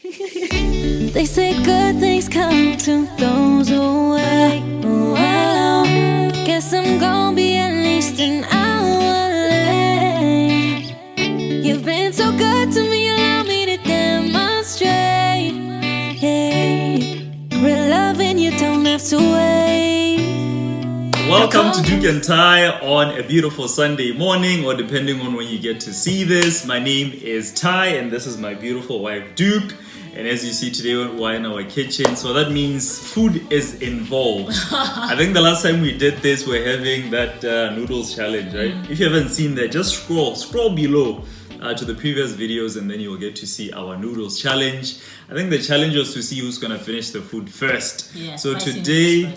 They say good things come to those who wait. Well, guess I'm gonna be at least an hour late. You've been so good to me, allow me to demonstrate. Hey, real loving, you don't have to wait. Welcome to Doek and Ty on a beautiful Sunday morning, or depending on when you get to see this. My name is Ty and this is my beautiful wife Doek. And as you see today, we're in our kitchen, so that means food is involved. I think the last time we did this, we're having that noodles challenge, right? If you haven't seen that, just scroll below to the previous videos and then you'll get to see our noodles challenge. I think the challenge was to see who's gonna finish the food first. Yeah, so today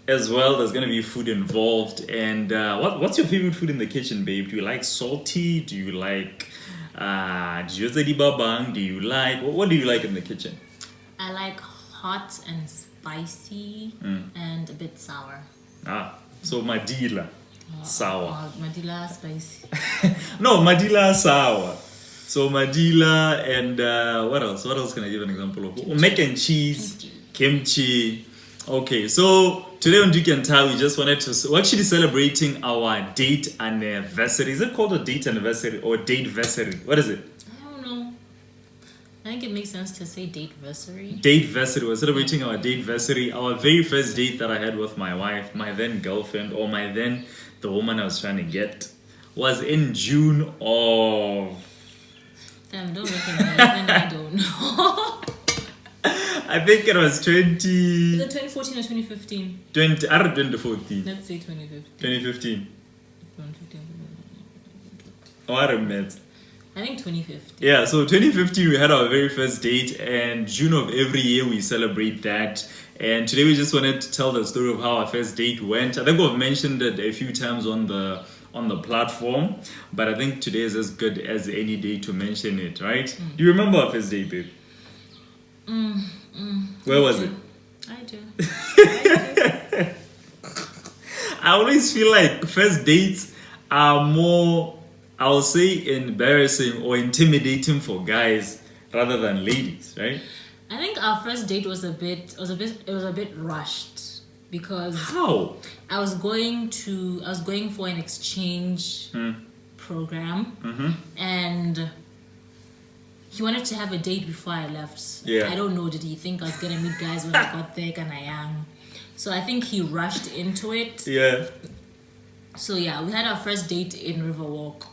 as well, there's gonna be food involved. And what's your favorite food in the kitchen, babe? Do you like salty? Do you like do you like what do you like in the kitchen? I like hot and spicy and a bit sour. So madila sour. Madila spicy. No, madila sour. So madila and what else can I give an example of? Mac and cheese, kimchi. Okay, so today on Doek and Ty, we just wanted to, we're actually celebrating our date anniversary. Is it called a date anniversary or date-versary? What is it? I don't know. I think it makes sense to say date-versary. Date-versary. We're celebrating our date-versary. Our very first date that I had with my wife, my then girlfriend, or the woman I was trying to get, was in June of... Damn, don't look at me. Even I don't know. I think it was Is it 2014 or 2015? 2014. Let's say 2015. 2015. Oh, I remember. I think 2015. Yeah, so 2015 we had our very first date, and June of every year we celebrate that. And today we just wanted to tell the story of how our first date went. I think we've mentioned it a few times on the platform, but I think today is as good as any day to mention it, right? Do you remember our first date, babe? Where was it? I do. I always feel like first dates are more, I'll say, embarrassing or intimidating for guys rather than ladies, right? I think our first date was a bit rushed because How? I was going for an exchange program and he wanted to have a date before I left. Yeah. I don't know, did he think I was gonna meet guys when I got there and I am. So I think he rushed into it. Yeah. So yeah, we had our first date in Riverwalk,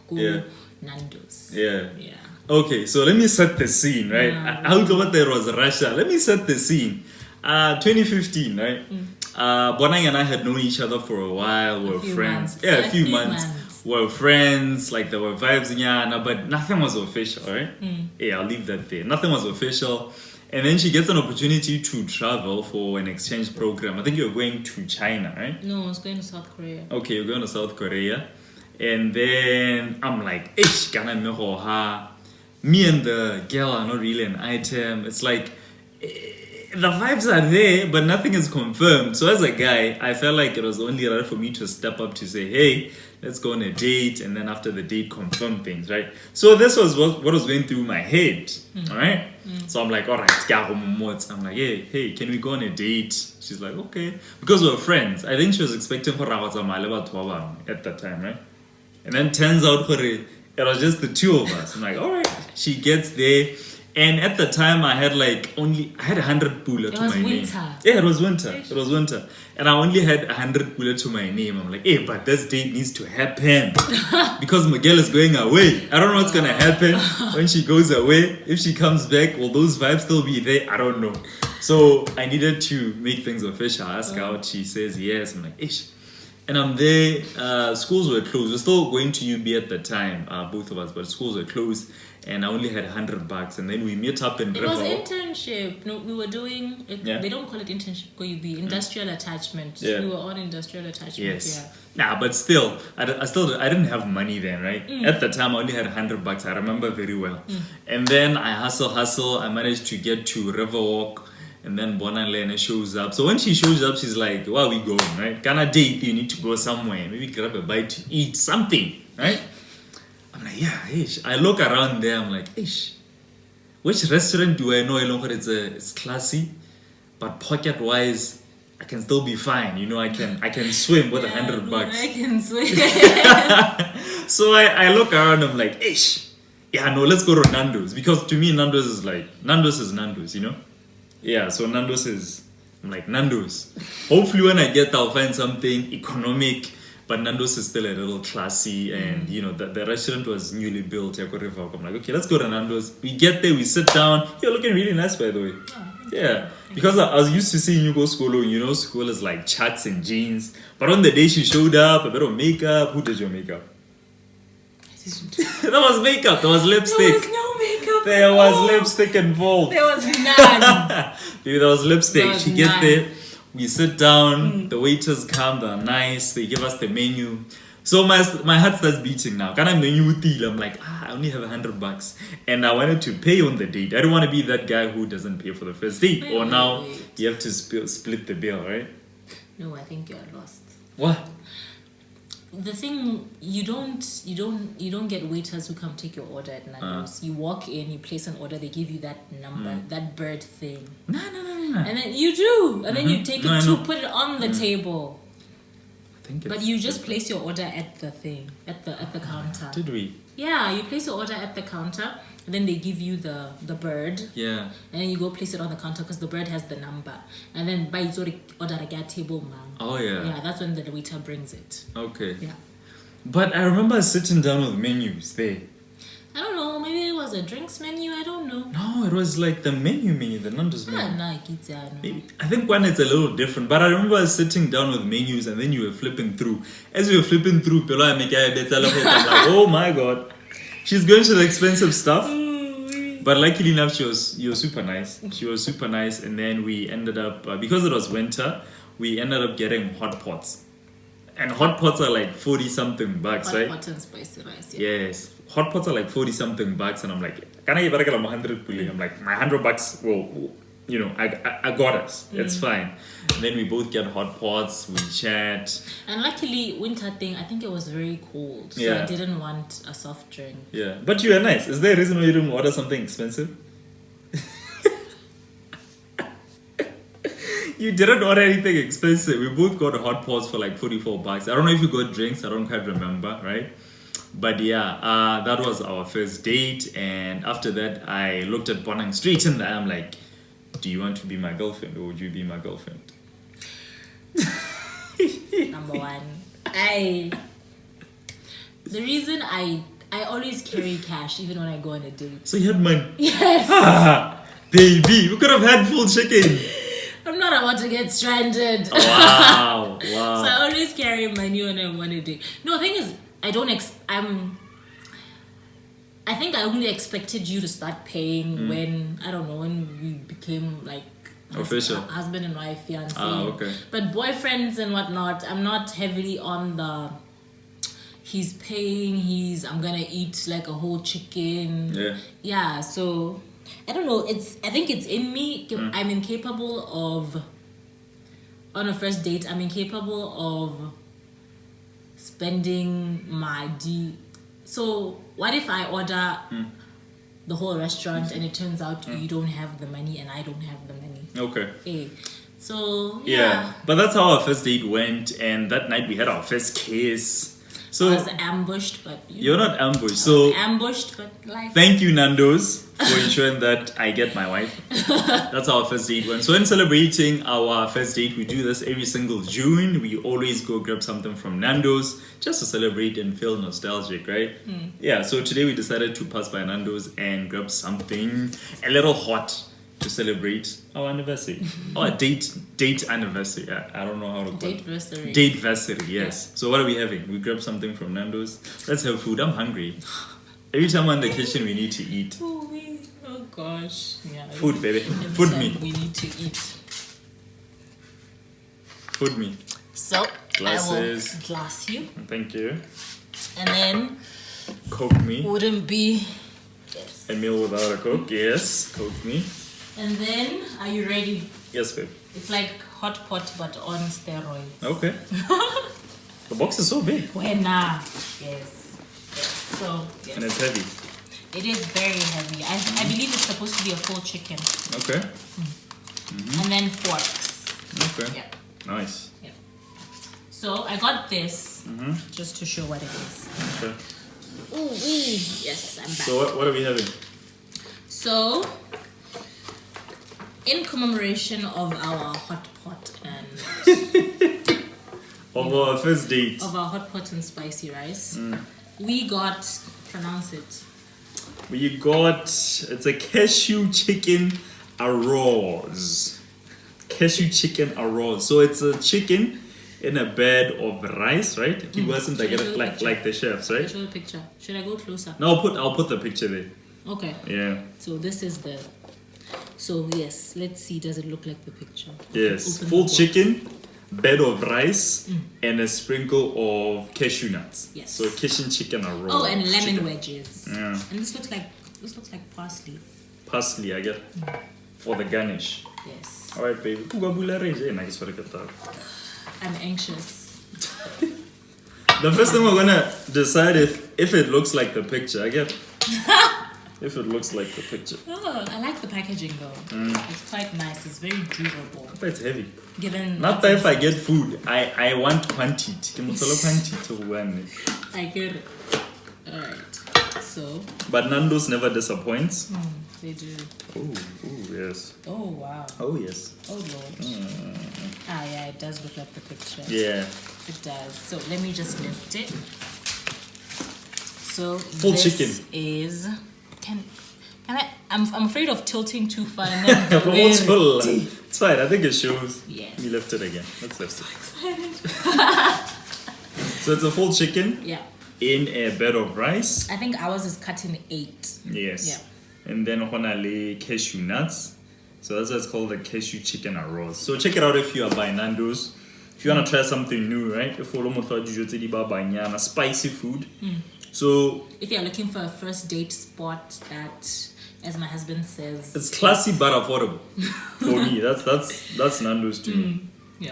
Nandos. Yeah. Yeah. Okay, so let me set the scene, right? How there was Russia. Let me set the scene. 2015, right? Bonang and I had known each other for a while. We were friends. Months. Yeah, a few months. We were friends, like there were vibes in Yana, but nothing was official, right? Yeah, I'll leave that there. Nothing was official. And then she gets an opportunity to travel for an exchange program. I think you're going to China, right? No, I was going to South Korea. Okay, you're going to South Korea. And then I'm like, ish, kana mehoha. Me and the girl are not really an item. It's like, the vibes are there, but nothing is confirmed. So as a guy, I felt like it was only right for me to step up to say, hey, let's go on a date. And then after the date, confirm things, right? So this was what was going through my head, all right? So I'm like, all right, I'm like, hey, can we go on a date? She's like, okay. Because we're friends. I think she was expecting for at that time, right? And then turns out it was just the two of us. I'm like, all right. She gets there. And at the time, I had 100 pula to my name. Yeah, it was winter. And I only had 100 pula to my name. I'm like, hey, but this date needs to happen. Because Miguel is going away. I don't know what's going to happen when she goes away. If she comes back, will those vibes still be there? I don't know. So I needed to make things official. I ask her out. She says yes. I'm like, ish. And I'm there. Schools were closed. We're still going to UB at the time, both of us, but schools were closed. And I only had $100, and then we met up in River. It was internship. No, we were doing. They don't call it internship. Go UB industrial attachment. Yeah. We were on industrial attachment. Yes. Yeah. Nah, but still, I didn't have money then, right? At the time, I only had $100. I remember very well. And then I hustle. I managed to get to Riverwalk. And then Bonalene shows up. So when she shows up, she's like, where are we going, right? Kana date, you need to go somewhere. Maybe grab a bite to eat, something, right? I'm like, yeah, ish. I look around there, I'm like, ish. which restaurant do I know it's classy, but pocket wise, I can still be fine. You know, I can swim with $100. I can swim. So I look around, I'm like, ish. Yeah, no, let's go to Nandos. Because to me, Nandos is Nandos, you know? Yeah, so I'm like, Nandos. Hopefully when I get there, I'll find something economic. But Nandos is still a little classy. And, you know, the restaurant was newly built. I'm like, okay, let's go to Nandos. We get there, we sit down. You're looking really nice, by the way. Yeah, because I was used to seeing you go school, you know, school is like chats and jeans. But on the day she showed up, a bit of makeup. Who did your makeup? That was makeup. There was lipstick. There was no makeup. There was lipstick involved. There was none. Maybe there was lipstick. There was She gets none. there. We sit down. The waiters come. They're nice. They give us the menu. So my heart starts beating now. Can I menu deal? I'm like, I only have $100, and I wanted to pay on the date. I don't want to be that guy who doesn't pay for the first date. Or now you have to split the bill, right? No, I think you're lost. What? The thing, you don't get waiters who come take your order at Nandos. You walk in, you place an order, they give you that number, that bird thing. No. And then you do, and then you take it to put it on the table. But you just place your order at the thing, at the counter. Did we? Yeah, you place your order at the counter, and then they give you the bird. Yeah. And then you go place it on the counter because the bird has the number. And then by order a table, man. Oh yeah. Yeah, that's when the waiter brings it. Okay. Yeah. But I remember sitting down with menus there. I don't know, maybe it was a drinks menu, I don't know. No, it was like the menu, the Nandos menu. No. Maybe. I think one it's a little different, but I remember sitting down with menus and then you were flipping through. As you were flipping through, I'm like, oh my god, she's going to the expensive stuff. But luckily enough, you were super nice. She was super nice, and then we ended up because it was winter, we ended up getting hot pots, and hot pots are like 40 something bucks, right? Hot pot and spicy rice. Yeah. Yes. Hot pots are like 40 something bucks, and I'm like, can I get 100 pulling? I'm like, my $100 will, you know, I got us. It's fine. And then we both get hot pots, we chat. And luckily, winter thing, I think it was very cold, so I didn't want a soft drink. Yeah, but you are nice. Is there a reason why you didn't order something expensive? You didn't order anything expensive. We both got hot pots for like $44. I don't know if you got drinks. I don't quite remember, right? But yeah, that was our first date, and after that, I looked at Bonang straight in the eye. I'm like, do you want to be my girlfriend, or would you be my girlfriend? Number one, the reason I always carry cash even when I go on a date. So you had money? Yes. Baby, we could have had full chicken. I'm not about to get stranded. Wow. So I always carry money when I want a date. No, the thing is, I think I only expected you to start paying when, I don't know, when we became like official husband and wife, fiance. Okay. But boyfriends and whatnot, I'm not heavily on the he's paying, I'm gonna eat like a whole chicken. Yeah, so I don't know, I think it's in me. I'm incapable of, on a first date, I'm incapable of spending my So what if I order the whole restaurant and it turns out you don't have the money and I don't have the money? Okay. So yeah. But that's how our first date went, and that night we had our first kiss. So I was ambushed, but you're not ambushed. So ambushed, but life. Thank you, Nandos, for ensuring that I get my wife. That's how our first date went. So in celebrating our first date, we do this every single June. We always go grab something from Nandos just to celebrate and feel nostalgic, right? Yeah, so today we decided to pass by Nandos and grab something a little hot to celebrate our anniversary. Date anniversary. I don't know how to call it. Date-versary, yes. So what are we having? We grab something from Nandos. Let's have food. I'm hungry. Every time we're in the kitchen, we need to eat. Oh gosh. Yeah. Food, baby. Food me. We need to eat. Food me. So Glasses. I will glass you. Thank you. And then Coke me. wouldn't be A meal without a Coke. Yes. Coke me. And then, are you ready? Yes, babe. It's like hot pot but on steroids. Okay. The box is so big. Buena. Yes. So, yes. And it's heavy. It is very heavy. I believe it's supposed to be a full chicken. Okay. And then forks. Okay. Yeah. Nice. Yeah. So I got this just to show what it is. Okay. Ooh wee. Yes, I'm back. So what are we having? So, in commemoration of our hot pot and Of our first date. of our hot pot and spicy rice, we got, pronounce it. We got, it's a cashew chicken arroz. Cashew chicken arroz. So it's a chicken in a bed of rice, right? He wasn't Should I show the like picture? like the chefs, right? Show the picture. Should I go closer? No, I'll put the picture there. Okay. Yeah. So this is the. So yes, let's see. Does it look like the picture? Yes. Open Full the box. chicken, bed of rice, and a sprinkle of cashew nuts. Yes. So kitchen chicken arroz. Oh, and lemon chicken. wedges. Yeah. And this looks like parsley. Parsley, I get. For the garnish. Yes. Alright, baby. Nice for the guitar. I'm anxious. The first thing we're gonna decide if it looks like the picture. I get. If it looks like the picture. Oh, I like the packaging though. It's quite nice. It's very durable. But it's heavy. Given Not that if I get food, I want quantity. I get it. Alright. So But Nandos never disappoints. they do. Oh, yes. Oh wow. Oh, yes. Oh lord. Ah yeah, it does look like the picture. Yeah. It does. So let me just lift it. So Full this chicken. is can I? I'm afraid of tilting too far and then It's fine. I think it shows. Yes. Let me lift it again. Let's lift it. So it's a full chicken Yeah. in a bed of rice. I think ours is cut in 8. Yes. Yeah. And then honale cashew nuts. So that's why it's called the cashew chicken arroz. So check it out if you are by Nandos. If you want to try something new, right? If you spicy food. So If you're looking for a first date spot that, as my husband says, it's classy but affordable. For me, that's Nandos to me. Yeah.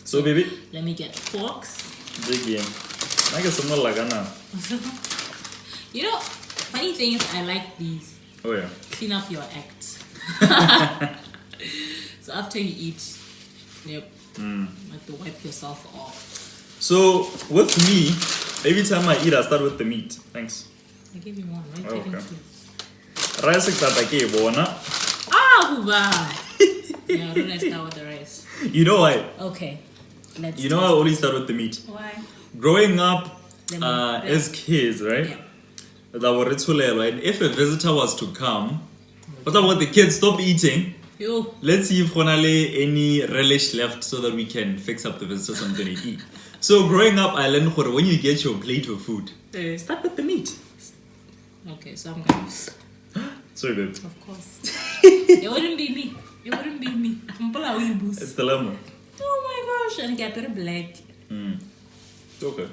So baby, Let me get forks. big game. I guess I'm not like Anna. You know, funny thing is I like these. Oh yeah. Clean up your act. So after you eat, yep, like to wipe yourself off. So with me, every time I eat, I start with the meat. Thanks. I gave you one. Why are you Oh, taking okay. 2? Rice ke bona. Ah, Huba! Yeah, why don't I start with the rice? You know why? Okay, let's. You know I always start with the meat. why? Growing up Yeah. as kids, right? Yeah. And if a visitor was to come, what about the kids? Stop eating. Yo. Let's see if honale any relish left so that we can fix up the visitor something to eat. So growing up, I learned when you get your plate of food, start with the meat. Okay, so I'm gonna. Sorry, babe. Of course. It wouldn't be me. It wouldn't be me. It's the lemon. Oh my gosh! And get better black. Okay.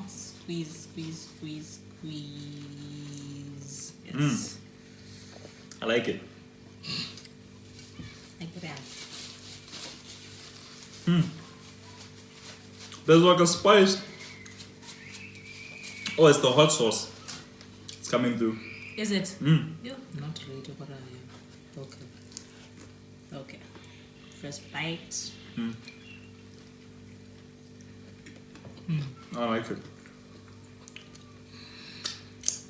Squeeze, squeeze, squeeze, squeeze. Yes. I like it. Like that. There's like a spice. Oh, it's the hot sauce. It's coming through. Is it? Yo, not really, but okay. Okay. First bite. I like it.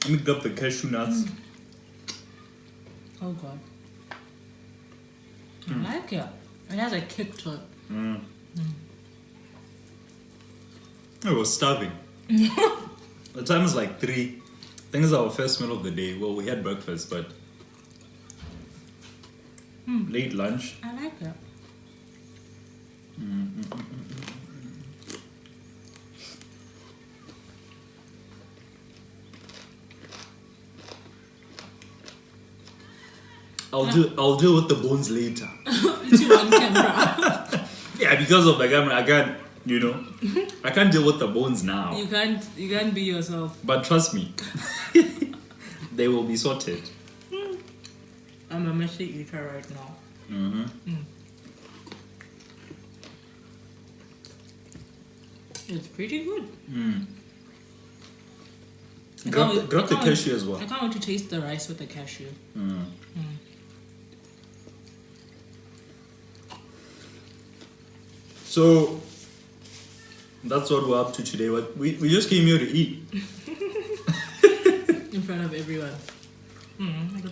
Let me grab the cashew nuts. Oh god. I like it. It has a kick to it. I was starving. The time is like 3. I think it's our first meal of the day. Well, we had breakfast, but late lunch. I like it. I'll deal with the bones later. Too on camera. Yeah, because of the camera, I can't, I can't deal with the bones now. You can't be yourself. But trust me, they will be sorted. I'm a messy eater right now. It's pretty good. Grab the cashew as well. I can't wait to taste the rice with the cashew. So that's what we're up to today. But we just came here to eat. In front of everyone.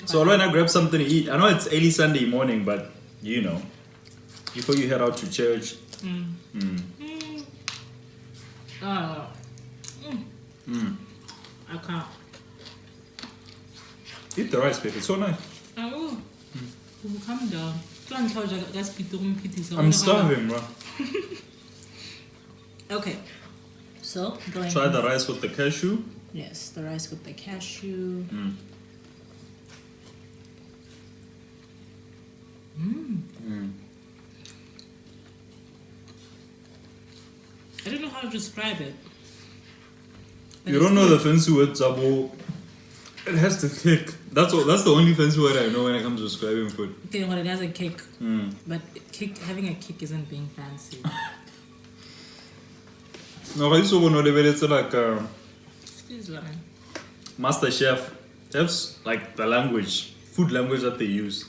So why not grab something to eat? I know it's early Sunday morning, but you know, before you head out to church. I can't. Eat the rice, baby. It's so nice. Oh, calm down. I'm starving, bro. Okay, so going. Try the rice with the cashew. Yes, the rice with the cashew. I don't know how to describe it. But You don't know the fancy word, Zabo. It has to kick. That's the only fancy word I know when it comes to describing food. Okay, well, it has a kick. But having a kick isn't being fancy. No, I used to know it's like Excuse me. Master Chef. Chefs like the language, food language that they use.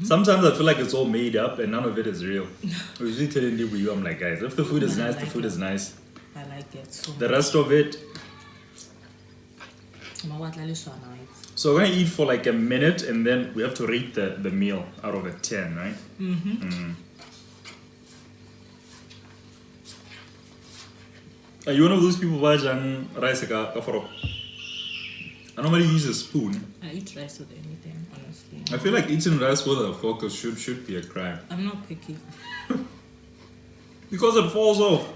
Sometimes I feel like it's all made up and none of it is real. I was usually telling you, I'm like, guys, if the food is nice, the food is nice. I like it so much. The rest of it. So we're gonna eat for like a minute and then we have to rate the meal out of a 10, right? Are you one of those people who buy rice ka forok? I normally use a spoon. I eat rice with anything, honestly. I feel like eating rice with a fork should be a crime. I'm not picky. Because it falls off.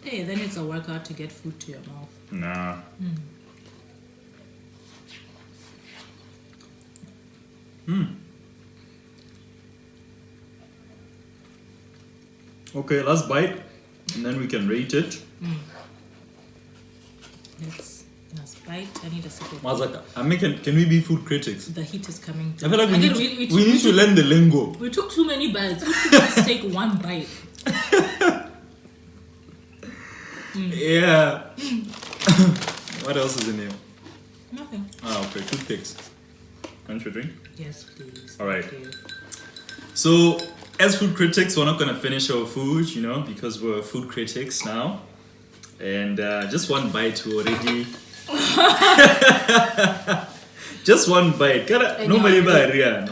Hey, then it's a workout to get food to your mouth. Nah. Okay, last bite, and then we can rate it. Let's bite. I need a second. Mazaka, can we be food critics? The heat is coming I through. feel like we Again, need to learn the lingo. We took too many bites. We could just take one bite. Yeah. What else is in here? Nothing. Okay, toothpicks. Want you drink? Yes, please. All right. Thank you. So, as food critics, we're not gonna finish our food, because we're food critics now. And just one bite, we already. Just one bite. Nobody buy Rian.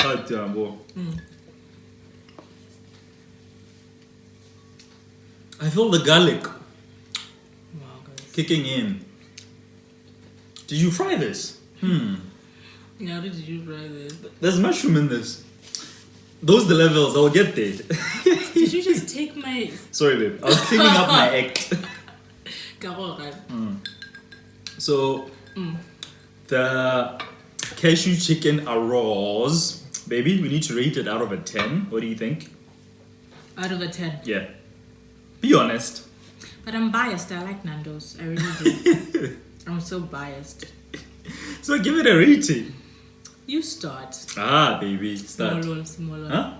I feel the garlic Wow, guys. kicking in. Did you fry this? How did you try this? There's mushroom in this. Those the levels. I'll get there. Did you just take my... Sorry, babe. I was cleaning up my act. So, the cashew chicken arroz, baby, we need to rate it out of a 10. What do you think? Out of a 10. Yeah. Be honest. But I'm biased. I like Nandos. I really do. I'm so biased. So give it a rating. You start. Ah, baby, start. Small. Huh?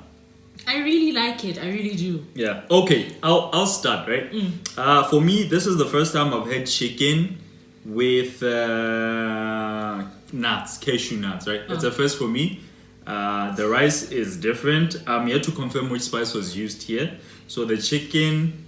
I really like it. I really do. Yeah. Okay, I'll start, right? For me, this is the first time I've had chicken with nuts, cashew nuts, right? It's a first for me. The rice is different. I'm yet to confirm which spice was used here. So the chicken,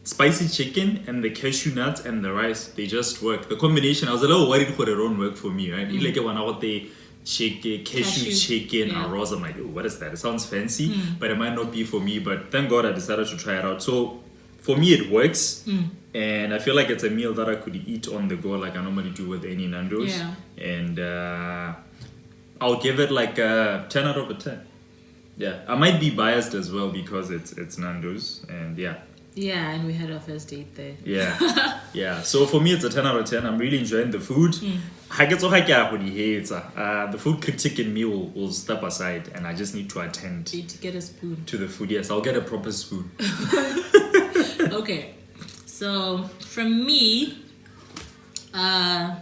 spicy chicken, and the cashew nuts and the rice, they just work. The combination, I was a little worried for it won't work for me, right? Like when I got the cashew chicken arroz, I'm like, oh, what is that? It sounds fancy, but it might not be for me. But thank God I decided to try it out. So for me, it works. And I feel like it's a meal that I could eat on the go like I normally do with any Nandos. Yeah. And I'll give it like a 10 out of a 10. Yeah, I might be biased as well because it's Nandos. And yeah. Yeah, and we had our first date there. Yeah. Yeah. So for me, it's a 10 out of 10. I'm really enjoying the food. The food critic in me will step aside and I just need to attend To get a spoon. to the food. Yes, I'll get a proper spoon. Okay. So from me, I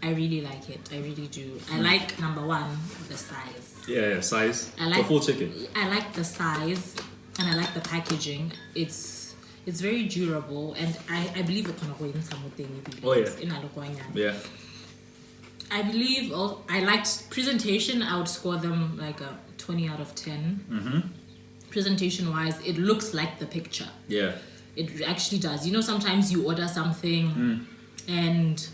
really like it. I really do. I like number one, the size. Yeah, size. I like For full chicken. I like the size and I like the packaging. It's It's very durable, and I believe it can go in something. Oh, yeah. In Alokwanya. Yeah. I believe I liked presentation. I would score them like a 20 out of 10. Mm-hmm. Presentation wise, it looks like the picture. Yeah. It actually does. You know, sometimes you order something and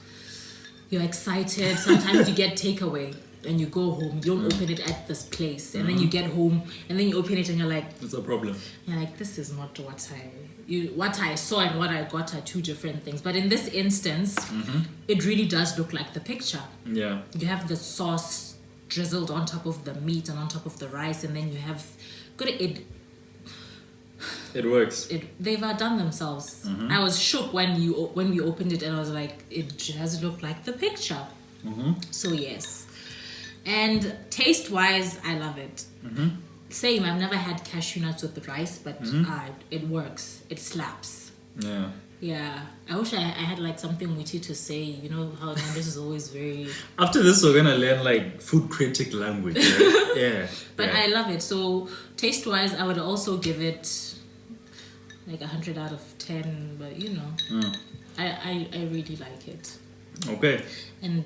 you're excited. Sometimes you get takeaway and you go home. You don't open it at this place, and then you get home and then you open it and you're like, It's a problem. you're like, this is not what I saw and what I got are two different things. But in this instance, it really does look like the picture. Yeah. You have the sauce drizzled on top of the meat and on top of the rice, and then you have It works. they've outdone themselves. I was shook when we opened it, and I was like, it does look like the picture. So yes, and taste wise, I love it. Same, I've never had cashew nuts with the rice, but it works. It slaps. Yeah. Yeah, I wish I had like something witty to say. You know how Nandos is always very. After this, we're gonna learn like food critic language. Right? Yeah. But yeah. I love it. So taste wise, I would also give it like 100 out of 10. But you know, I really like it. Okay. And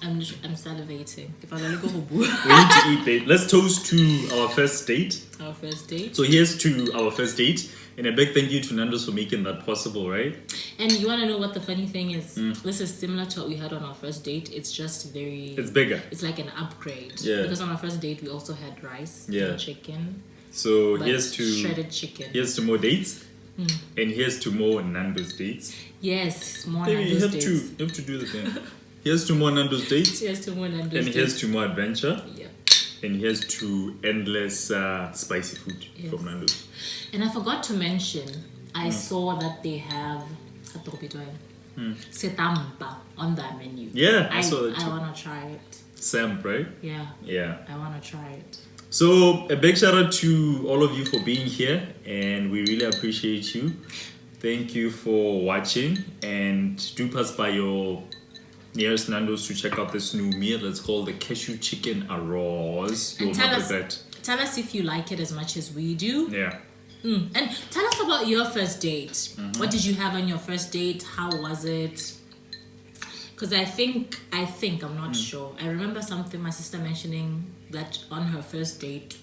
I'm salivating. If I really go for We need to eat, babe. Let's toast to our first date. our first date. So here's to our first date. And a big thank you to Nandos for making that possible, right? And you want to know what the funny thing is? This is similar to what we had on our first date. It's just It's bigger. It's like an upgrade. Yeah. Because on our first date, we also had rice and chicken. So But here's to shredded chicken. Here's to more dates. And here's to more Nandos dates. Yes, more Baby, you Nandos have dates. you have to do the thing. Here's to more Nandos dates. Here's to more Nandos And dates. here's to more adventure. Yep. And here's to endless spicy food from Nandos. And I forgot to mention, I saw that they have setampa on that menu. Yeah, I saw that too. I want to try it. Sam, right? Yeah. Yeah. I want to try it. So a big shout out to all of you for being here, and we really appreciate you. Thank you for watching, and do pass by your nearest Nandos to check out this new meal. It's called the cashew chicken arroz. And tell us if you like it as much as we do. Yeah. And tell us about your first date. What did you have on your first date? How was it? Because I think I'm not sure. I remember my sister mentioning that on her first date,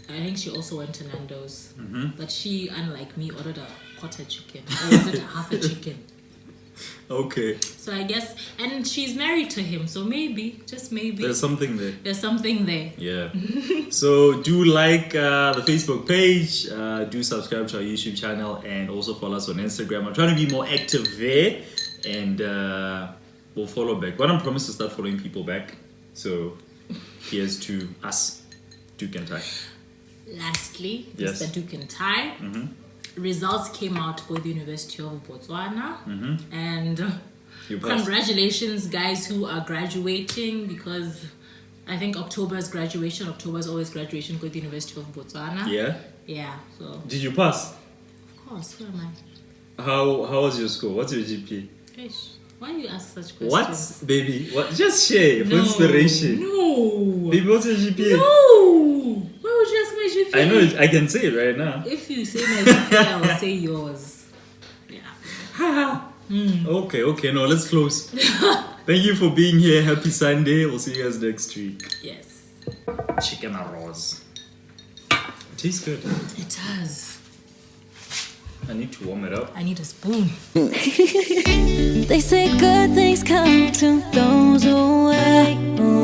I think she also went to Nandos. But she, unlike me, ordered a quarter chicken. Or was it half a chicken? Okay. So I guess, and she's married to him, so maybe, just maybe, There's something there. there's something there. Yeah. So do like the Facebook page, do subscribe to our YouTube channel, and also follow us on Instagram. I'm trying to be more active there, and we'll follow back. But I promise to start following people back. So here's to us, Doek and Ty. Lastly, Yes. Mr. Doek and Ty. Results came out for the University of Botswana, and You passed. congratulations, guys who are graduating, because I think October is graduation. October is always graduation for the University of Botswana. Yeah. Yeah. So Did you pass? of course, who am I? How was your score? What's your GPA? Ish, why do you ask such questions? What, baby? What? Just share for inspiration. No. Baby, what's your GPA? No. Why would you ask my GPA? I know I can say it right now. If you say my GPA, I will say yours. Yeah. Okay, no, let's close. Thank you for being here. Happy Sunday. We'll see you guys next week. Yes. Chicken arroz. It tastes good. It does. I need to warm it up. I need a spoon. They say good things come to those who wait.